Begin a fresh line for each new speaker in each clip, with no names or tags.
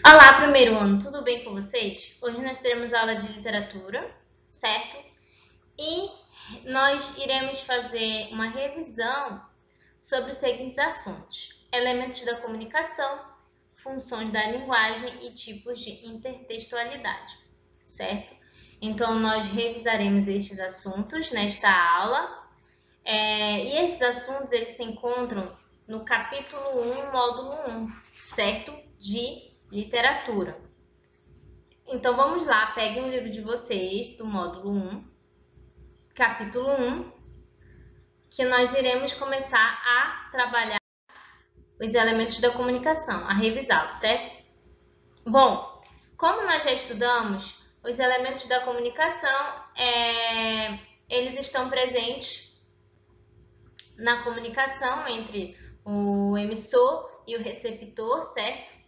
Olá, primeiro ano, tudo bem com vocês? Hoje nós teremos aula de literatura, certo? E nós iremos fazer uma revisão sobre os seguintes assuntos: elementos da comunicação, funções da linguagem e tipos de intertextualidade, certo? Então, nós revisaremos estes assuntos nesta aula. E estes assuntos eles se encontram no capítulo 1, módulo 1, certo? De literatura. Então, vamos lá, peguem o livro de vocês, do módulo 1, capítulo 1, que nós iremos começar a trabalhar os elementos da comunicação, a revisá-los, certo? Bom, como nós já estudamos, os elementos da comunicação, eles estão presentes na comunicação entre o emissor e o receptor, certo?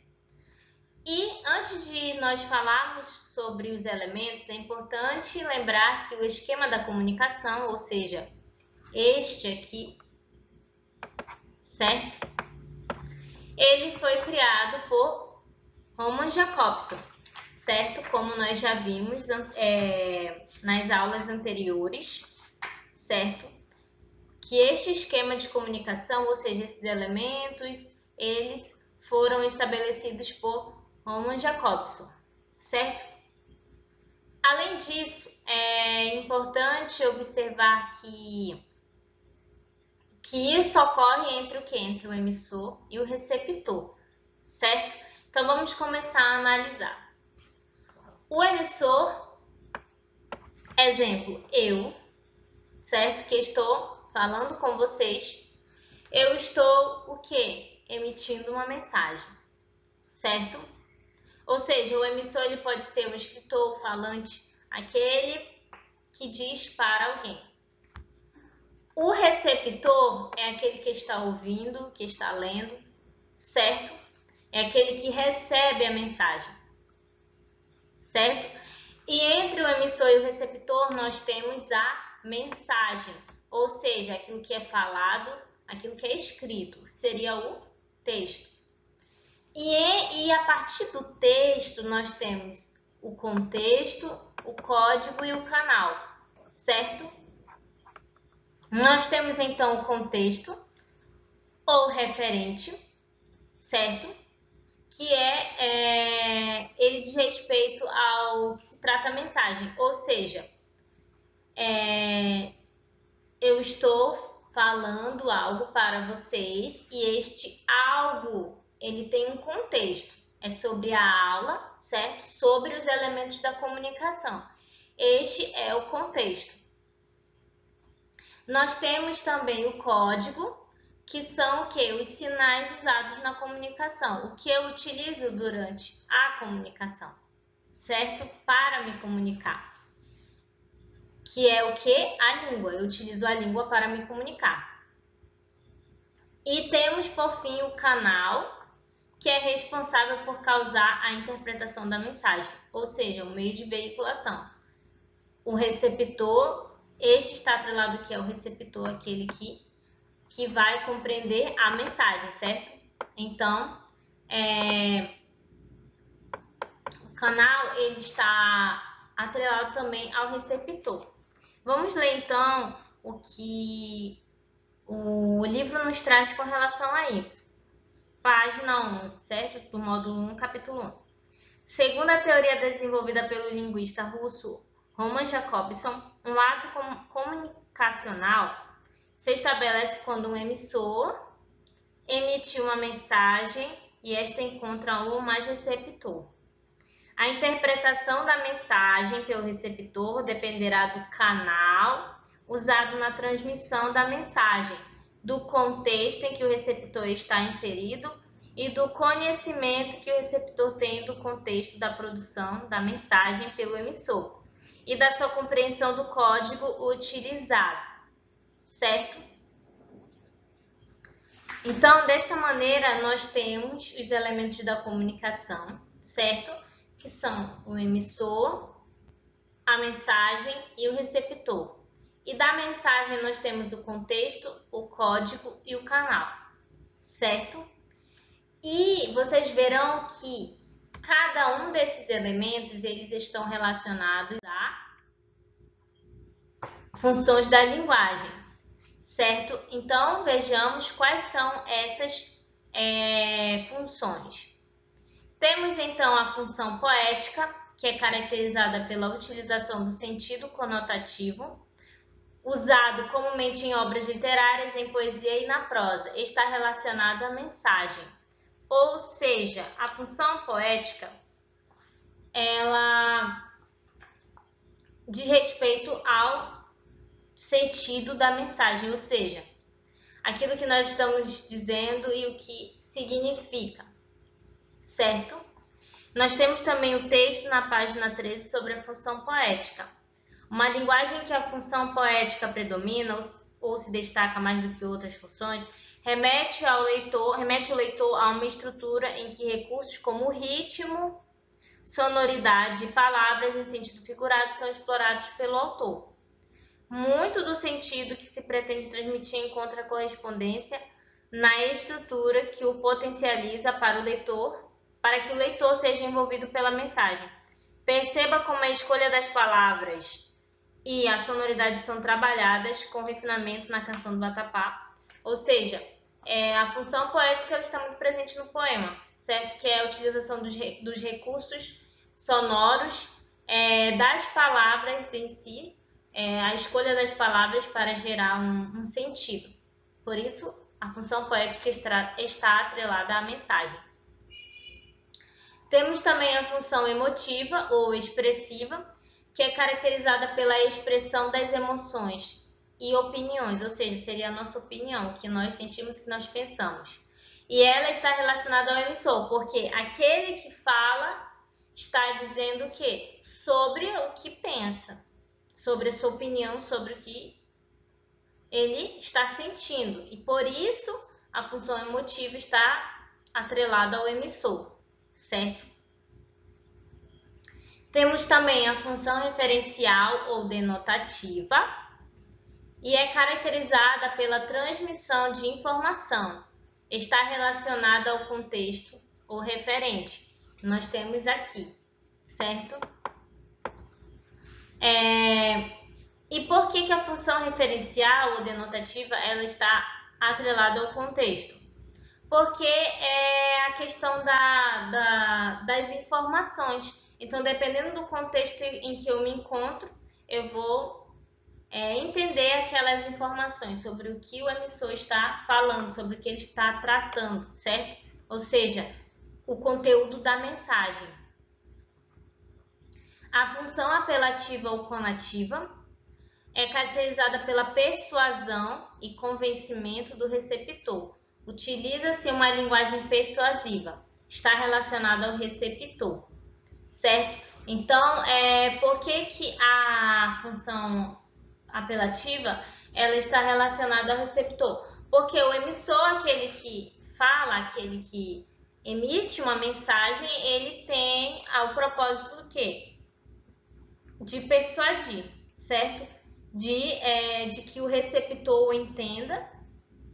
E antes de nós falarmos sobre os elementos, é importante lembrar que o esquema da comunicação, ou seja, este aqui, certo? Ele foi criado por Roman Jakobson, certo? Como nós já vimos nas aulas anteriores, certo? Que este esquema de comunicação, ou seja, esses elementos, eles foram estabelecidos por Roman Jakobson, certo? Além disso, é importante observar que isso ocorre entre o quê? Entre o emissor e o receptor, certo? Então, vamos começar a analisar. O emissor, exemplo, eu, certo? Que estou falando com vocês, eu estou o quê? Emitindo uma mensagem, certo? Ou seja, o emissor ele pode ser o escritor, o falante, aquele que diz para alguém. O receptor é aquele que está ouvindo, que está lendo, certo? É aquele que recebe a mensagem, certo? E entre o emissor e o receptor nós temos a mensagem, ou seja, aquilo que é falado, aquilo que é escrito, seria o texto. E a partir do texto nós temos o contexto, o código e o canal, certo? Nós temos então o contexto ou referente, certo? Que ele diz respeito ao que se trata a mensagem, ou seja, eu estou falando algo para vocês e este algo ele tem um contexto, é sobre a aula, certo? Sobre os elementos da comunicação. Este é o contexto. Nós temos também o código, que são o quê? Os sinais usados na comunicação, o que eu utilizo durante a comunicação, certo? Para me comunicar. Que é o quê? A língua. Eu utilizo a língua para me comunicar. E temos, por fim, o canal, que é responsável por causar a interpretação da mensagem, ou seja, o meio de veiculação. O receptor, este está atrelado aqui ao receptor, aquele que vai compreender a mensagem, certo? Então, o canal ele está atrelado também ao receptor. Vamos ler então o que o livro nos traz com relação a isso. Página 11, certo? Do módulo 1, capítulo 1. Segundo a teoria desenvolvida pelo linguista russo Roman Jakobson, um ato comunicacional se estabelece quando um emissor emite uma mensagem e esta encontra um ou mais receptor. A interpretação da mensagem pelo receptor dependerá do canal usado na transmissão da mensagem, do contexto em que o receptor está inserido e do conhecimento que o receptor tem do contexto da produção da mensagem pelo emissor e da sua compreensão do código utilizado, certo? Então, desta maneira, nós temos os elementos da comunicação, certo? Que são o emissor, a mensagem e o receptor. E da mensagem nós temos o contexto, o código e o canal, certo? E vocês verão que cada um desses elementos, eles estão relacionados a funções da linguagem, certo? Então, vejamos quais são essas funções. Temos, então, a função poética, que é caracterizada pela utilização do sentido conotativo, usado comumente em obras literárias, em poesia e na prosa. Está relacionada à mensagem. Ou seja, a função poética, ela diz respeito ao sentido da mensagem, ou seja, aquilo que nós estamos dizendo e o que significa, certo? Nós temos também o texto na página 13 sobre a função poética. Uma linguagem que a função poética predomina ou se destaca mais do que outras funções, remete o leitor a uma estrutura em que recursos como ritmo, sonoridade e palavras em sentido figurado são explorados pelo autor. Muito do sentido que se pretende transmitir encontra correspondência na estrutura que o potencializa para que o leitor seja envolvido pela mensagem. Perceba como a escolha das palavras e a sonoridade são trabalhadas com refinamento na canção do Vatapá. Ou seja, a função poética ela está muito presente no poema, certo? Que é a utilização dos recursos sonoros, das palavras em si, a escolha das palavras para gerar um sentido. Por isso, a função poética está atrelada à mensagem. Temos também a função emotiva ou expressiva, que é caracterizada pela expressão das emoções e opiniões, ou seja, seria a nossa opinião, o que nós sentimos, o que nós pensamos. E ela está relacionada ao emissor, porque aquele que fala está dizendo o quê? Sobre o que pensa, sobre a sua opinião, sobre o que ele está sentindo. E por isso a função emotiva está atrelada ao emissor, certo? Temos também a função referencial ou denotativa e é caracterizada pela transmissão de informação. Está relacionada ao contexto ou referente. Nós temos aqui, certo? E por que a função referencial ou denotativa ela está atrelada ao contexto? Porque é a questão das informações. Então, dependendo do contexto em que eu me encontro, eu vou entender aquelas informações sobre o que o emissor está falando, sobre o que ele está tratando, certo? Ou seja, o conteúdo da mensagem. A função apelativa ou conativa é caracterizada pela persuasão e convencimento do receptor. Utiliza-se uma linguagem persuasiva. Está relacionada ao receptor, certo? Então, por que a função apelativa ela está relacionada ao receptor? Porque o emissor, aquele que fala, aquele que emite uma mensagem, ele tem o propósito do quê? De persuadir, certo? De que o receptor o entenda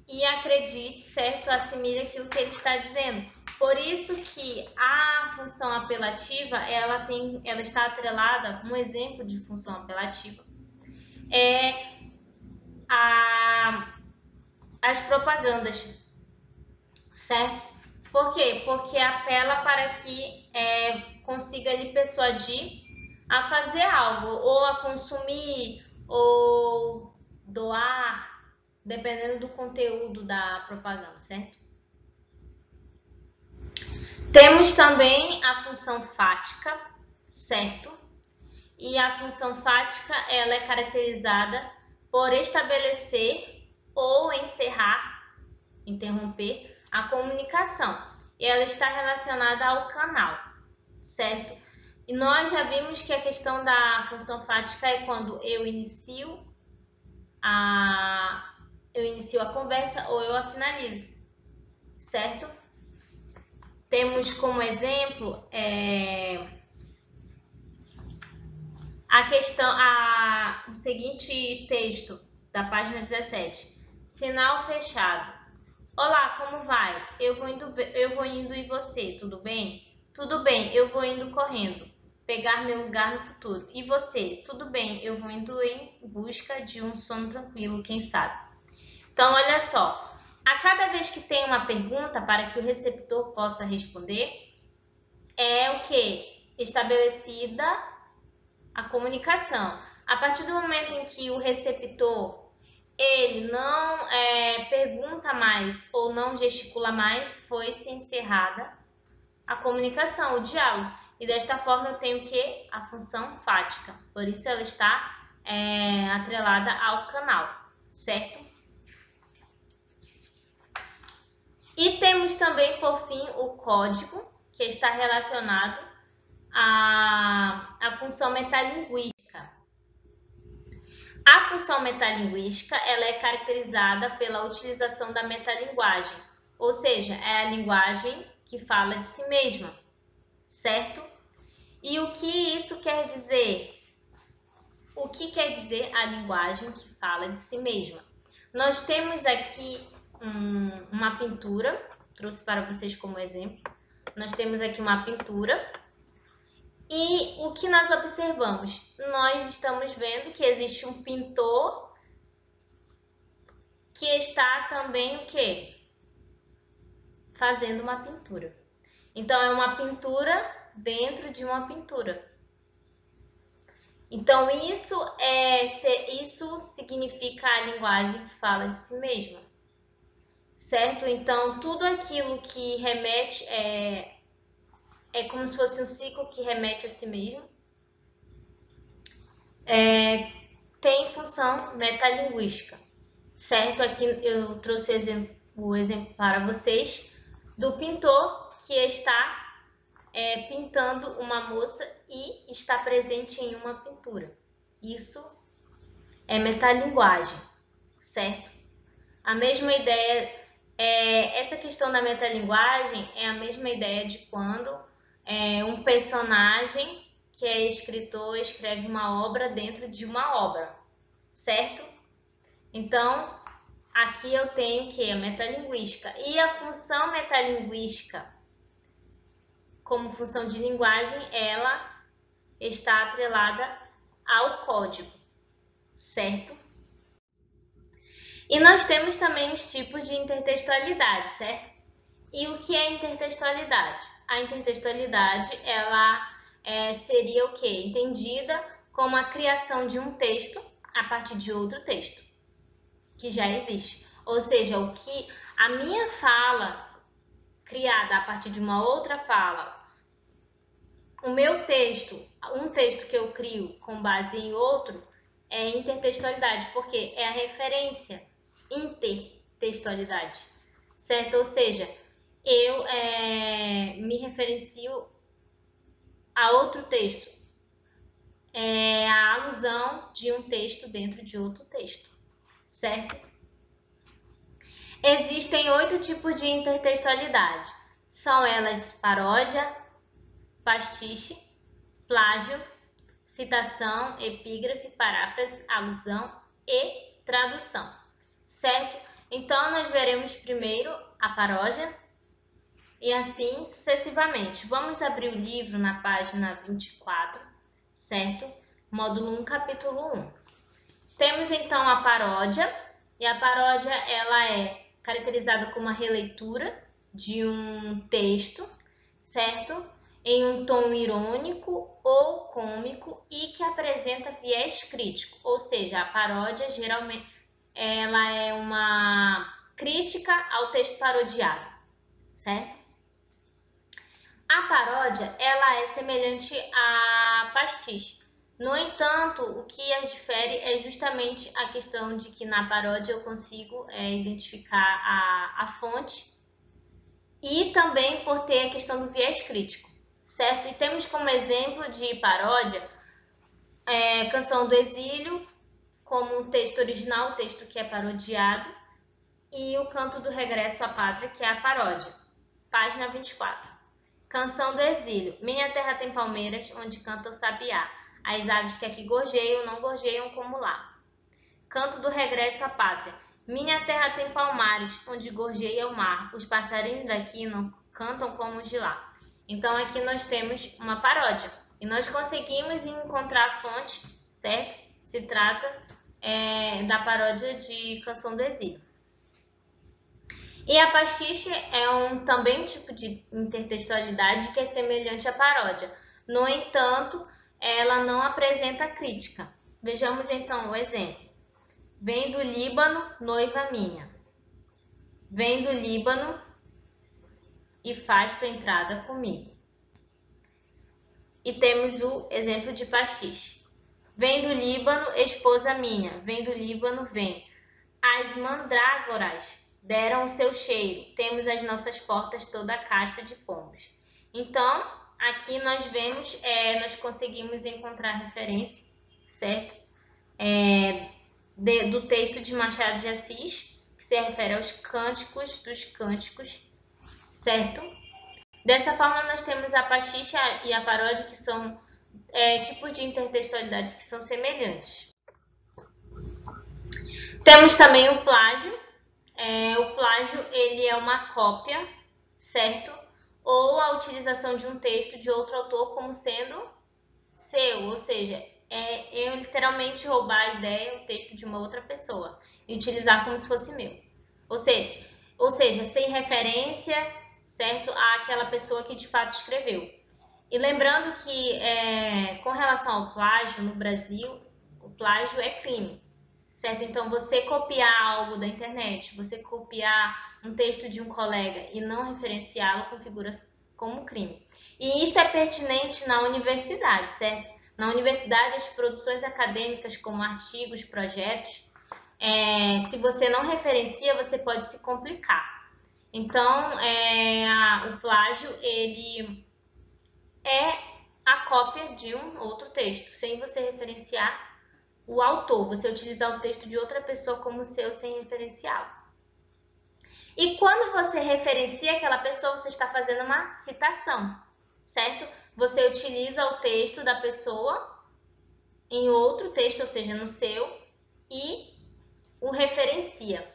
e acredite, certo? Assimile aquilo que ele está dizendo. Por isso que a função apelativa, ela está atrelada, um exemplo de função apelativa, as propagandas, certo? Por quê? Porque apela para que consiga lhe persuadir a fazer algo, ou a consumir, ou doar, dependendo do conteúdo da propaganda, certo? Temos também a função fática, certo? E a função fática ela é caracterizada por estabelecer ou encerrar, interromper a comunicação. E ela está relacionada ao canal, certo? E nós já vimos que a questão da função fática é quando eu inicio a conversa ou eu a finalizo, certo? Temos como exemplo o seguinte texto da página 17. Sinal fechado. Olá, como vai? Eu vou indo e você, tudo bem? Tudo bem, eu vou indo correndo, pegar meu lugar no futuro. E você? Tudo bem, eu vou indo em busca de um sono tranquilo, quem sabe? Então, olha só, a cada vez que tem uma pergunta para que o receptor possa responder, é o que? Estabelecida a comunicação. A partir do momento em que o receptor ele não pergunta mais ou não gesticula mais, foi-se encerrada a comunicação, o diálogo. E desta forma eu tenho que a função fática. Por isso ela está atrelada ao canal, certo? E temos também, por fim, o código, que está relacionado à função metalinguística. A função metalinguística ela é caracterizada pela utilização da metalinguagem, ou seja, é a linguagem que fala de si mesma, certo? E o que isso quer dizer? O que quer dizer a linguagem que fala de si mesma? Nós temos aqui uma pintura, trouxe para vocês como exemplo. Nós temos aqui uma pintura e o que nós observamos? Nós estamos vendo que existe um pintor que está também o quê? Fazendo uma pintura. Então, é uma pintura dentro de uma pintura. Então, isso significa a linguagem que fala de si mesma, certo? Então, tudo aquilo que remete é como se fosse um ciclo que remete a si mesmo. Tem função metalinguística, certo? Aqui eu trouxe o exemplo para vocês do pintor que está pintando uma moça e está presente em uma pintura. Isso é metalinguagem, certo? A mesma ideia, essa questão da metalinguagem é a mesma ideia de quando um personagem que é escritor escreve uma obra dentro de uma obra, certo? Então, aqui eu tenho o que? A metalinguística. E a função metalinguística, como função de linguagem, ela está atrelada ao código, certo? E nós temos também os tipos de intertextualidade, certo? E o que é intertextualidade? A intertextualidade, ela seria o quê? Entendida como a criação de um texto a partir de outro texto que já existe. Ou seja, o que a minha fala criada a partir de uma outra fala, o meu texto, um texto que eu crio com base em outro, é intertextualidade, porque é a referência, intertextualidade, certo? Ou seja, eu me referencio a outro texto, a alusão de um texto dentro de outro texto, certo? Existem 8 tipos de intertextualidade. São elas paródia, pastiche, plágio, citação, epígrafe, paráfrase, alusão e tradução, certo? Então, nós veremos primeiro a paródia e assim sucessivamente. Vamos abrir o livro na página 24, certo? Módulo 1, capítulo 1. Temos então a paródia, e a paródia ela é caracterizada como a releitura de um texto, certo? Em um tom irônico ou cômico e que apresenta viés crítico, ou seja, a paródia geralmente ela é uma crítica ao texto parodiado, certo? A paródia ela é semelhante à pastiche. No entanto, o que as difere é justamente a questão de que na paródia eu consigo identificar a fonte e também por ter a questão do viés crítico, certo? E temos como exemplo de paródia Canção do Exílio, como um texto original, o texto que é parodiado, e o Canto do Regresso à Pátria, que é a paródia. Página 24. Canção do Exílio. Minha terra tem palmeiras, onde canta o sabiá. As aves que aqui gorjeiam, não gorjeiam como lá. Canto do Regresso à Pátria. Minha terra tem palmares, onde gorjeia o mar. Os passarinhos daqui não cantam como os de lá. Então aqui nós temos uma paródia. E nós conseguimos encontrar a fonte, certo? Se trata da paródia de Canção do Exílio. E a pastiche é também um tipo de intertextualidade que é semelhante à paródia. No entanto, ela não apresenta crítica. Vejamos então o exemplo. Vem do Líbano, noiva minha. Vem do Líbano e faz tua entrada comigo. E temos o exemplo de pastiche. Vem do Líbano, esposa minha. Vem do Líbano, vem. As mandrágoras deram o seu cheiro. Temos as nossas portas toda a casta de pombos. Então, aqui nós vemos, nós conseguimos encontrar referência, certo? Do texto de Machado de Assis, que se refere aos cânticos dos cânticos, certo? Dessa forma, nós temos a pastiche e a paródia, que são tipos de intertextualidade que são semelhantes. Temos também o plágio. O plágio ele é uma cópia, certo? Ou a utilização de um texto de outro autor como sendo seu, ou seja, eu literalmente roubar a ideia, o texto de uma outra pessoa e utilizar como se fosse meu. Ou seja, sem referência, certo, àquela pessoa que de fato escreveu. E lembrando que com relação ao plágio no Brasil, o plágio é crime. Certo? Então, você copiar algo da internet, você copiar um texto de um colega e não referenciá-lo configura como crime. E isto é pertinente na universidade, certo? Na universidade, as produções acadêmicas, como artigos, projetos, se você não referencia, você pode se complicar. Então, o plágio, ele é a cópia de um outro texto, sem você referenciar o autor, você utilizar o texto de outra pessoa como seu sem referenciá-lo. E quando você referencia aquela pessoa, você está fazendo uma citação, certo? Você utiliza o texto da pessoa em outro texto, ou seja, no seu, e o referencia.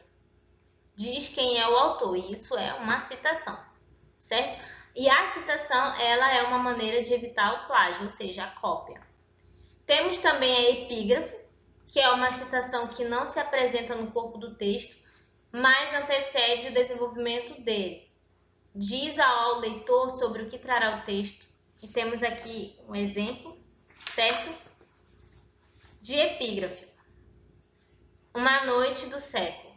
Diz quem é o autor, e isso é uma citação, certo? E a citação, ela é uma maneira de evitar o plágio, ou seja, a cópia. Temos também a epígrafe, que é uma citação que não se apresenta no corpo do texto, mas antecede o desenvolvimento dele. Diz ao leitor sobre o que trará o texto. E temos aqui um exemplo, certo? De epígrafe. Uma noite do século.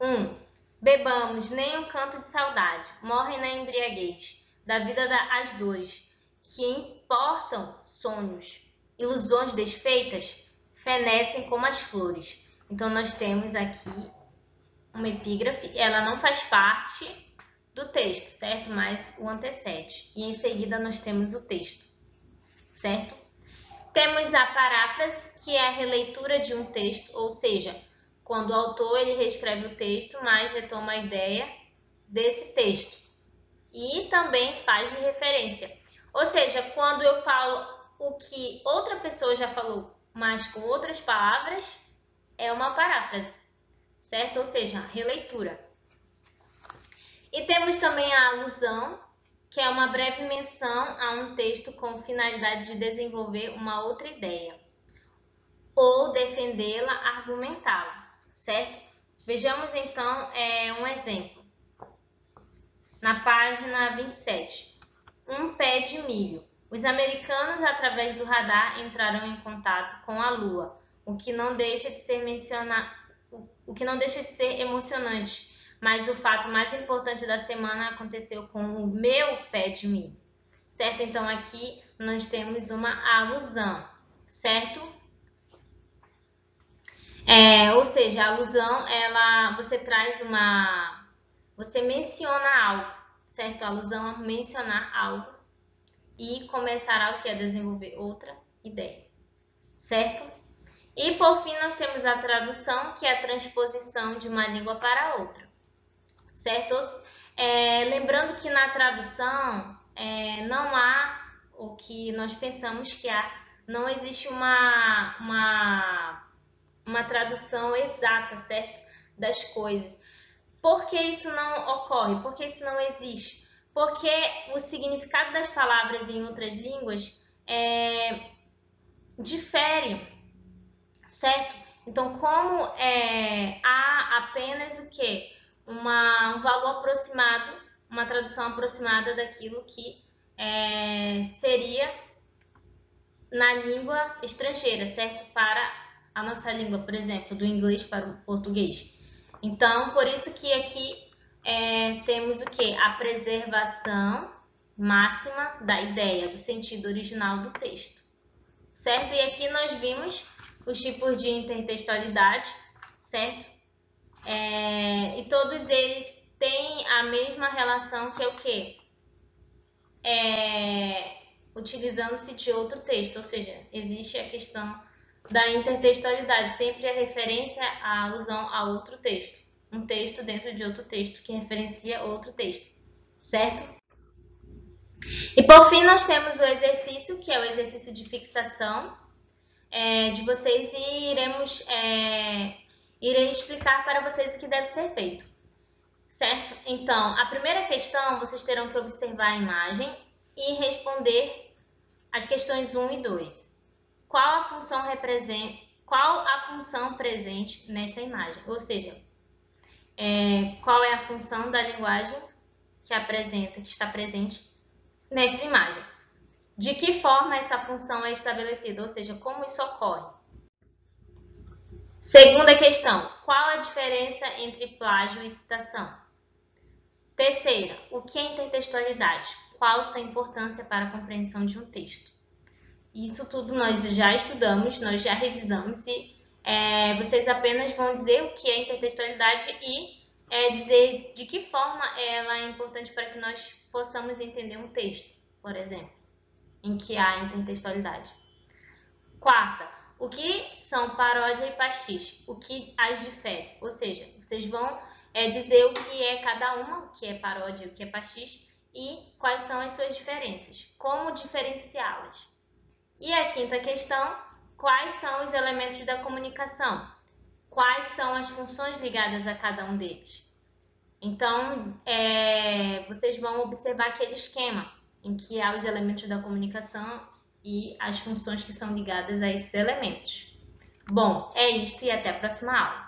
1. Bebamos nem um canto de saudade, morrem na embriaguez, da vida as dores, que importam sonhos, ilusões desfeitas, fenecem como as flores. Então, nós temos aqui uma epígrafe, ela não faz parte do texto, certo? Mas o antecede. E em seguida nós temos o texto, certo? Temos a paráfrase, que é a releitura de um texto, ou seja, quando o autor ele reescreve o texto, mas retoma a ideia desse texto. E também faz-lhe referência. Ou seja, quando eu falo o que outra pessoa já falou, mas com outras palavras, é uma paráfrase, certo? Ou seja, releitura. E temos também a alusão, que é uma breve menção a um texto com finalidade de desenvolver uma outra ideia, ou defendê-la, argumentá-la, certo? Vejamos então um exemplo. Na página 27, um pé de milho. Os americanos, através do radar, entraram em contato com a Lua, o que não deixa de ser emocionante, mas o fato mais importante da semana aconteceu com o meu pé de milho, certo? Então aqui nós temos uma alusão, certo? Ou seja, a alusão, você menciona algo, certo? A alusão é mencionar algo e começará o que? A desenvolver outra ideia, certo? E por fim nós temos a tradução, que é a transposição de uma língua para outra, certo? Lembrando que na tradução não há o que nós pensamos que há, não existe uma tradução exata, certo? Das coisas. Por que isso não ocorre? Por que isso não existe? porque o significado das palavras em outras línguas difere, certo? Então, como há apenas o quê? Um valor aproximado, uma tradução aproximada daquilo que seria na língua estrangeira, certo? Para a nossa língua, por exemplo, do inglês para o português. Então, por isso que aqui temos o quê? A preservação máxima da ideia, do sentido original do texto, certo? E aqui nós vimos os tipos de intertextualidade, certo? E todos eles têm a mesma relação, que é o quê? Utilizando-se de outro texto, ou seja, existe a questão da intertextualidade, sempre a referência, a alusão a outro texto, um texto dentro de outro texto que referencia outro texto, certo? E por fim nós temos o exercício, que é o exercício de fixação de vocês, e irei explicar para vocês o que deve ser feito, certo? Então, a primeira questão, vocês terão que observar a imagem e responder as questões 1 e 2. Qual a função presente nesta imagem? Ou seja, qual é a função da linguagem que está presente nesta imagem? De que forma essa função é estabelecida? Ou seja, como isso ocorre? Segunda questão, qual a diferença entre plágio e citação? Terceira, o que é intertextualidade? Qual sua importância para a compreensão de um texto? Isso tudo nós já estudamos, nós já revisamos, e vocês apenas vão dizer o que é intertextualidade e dizer de que forma ela é importante para que nós possamos entender um texto, por exemplo, em que há intertextualidade. Quarta, o que são paródia e pastiche? O que as difere? Ou seja, vocês vão dizer o que é cada uma, o que é paródia e o que é pastiche, e quais são as suas diferenças, como diferenciá-las. E a quinta questão, quais são os elementos da comunicação? Quais são as funções ligadas a cada um deles? Então, vocês vão observar aquele esquema em que há os elementos da comunicação e as funções que são ligadas a esses elementos. Bom, é isto e até a próxima aula.